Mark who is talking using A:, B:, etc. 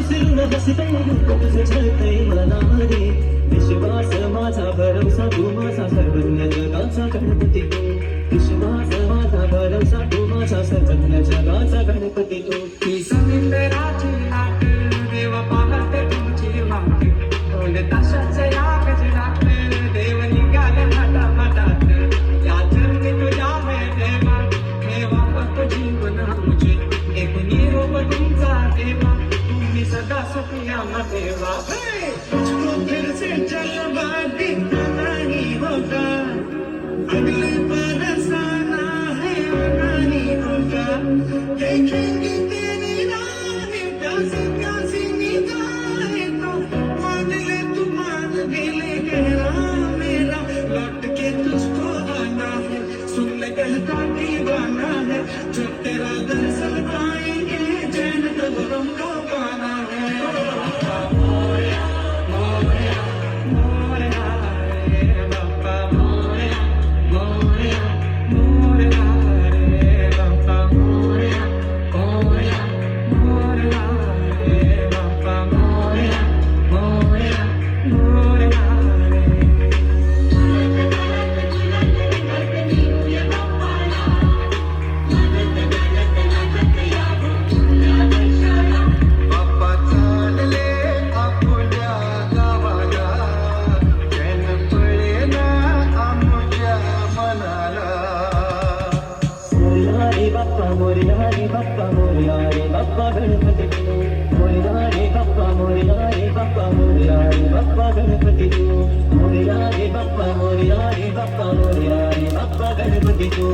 A: फिरून हसते रूप तुझं झळतंय मनामध्ये विश्वास माझा भरवसा तू माझा सर्वज्ञ जगाचा गणपती तू विश्वास माझा भरवसा तू माझा सर्वज्ञ जगाचा गणपती तू
B: ही समुद्राची लाट देवा पाहते तुमची वाट ढोल ताशाचे या गजरात देव निघाले हातात या चरणी तुझ्या हे देवा ठेवा फक्त जीवन आमचे एक निरोप तुमचा देवा तुम्ही सदा सुखिया देवा तुझको फिर से जलवा दिखना नहीं होगा अगले बरस आना है आना नहीं होगा देखेंगे तेरी राहें प्यासी प्यासी निगाहें तो मान ले तू मान ले गहरा मेरा लौट के तुझको आना है सुन ले कहता दीवाना है जब तेरा दर्शन पाएंगे जैन तब हमको पाना है मोरया मोरया मोरया रे बाबा मोरया मोरया मोरया रे बाबा मोरया मोरया मोरया रे बाबा मोरया मोरया मोरया
C: बाप्पा चालले आपल्या गावाला चैन पडेना आमच्या मनाला
A: मोरया रे बाप्पा मोरया रे बाप्पा मोरया रे बाप्पा गणपती तू मोरया रे बाप्पा मोरया रे बाप्पा मोरया रे बाप्पा गणपती तू मोरया रे बाप्पा मोरया रे बाप्पा मोरया रे बाप्पा गणपती तू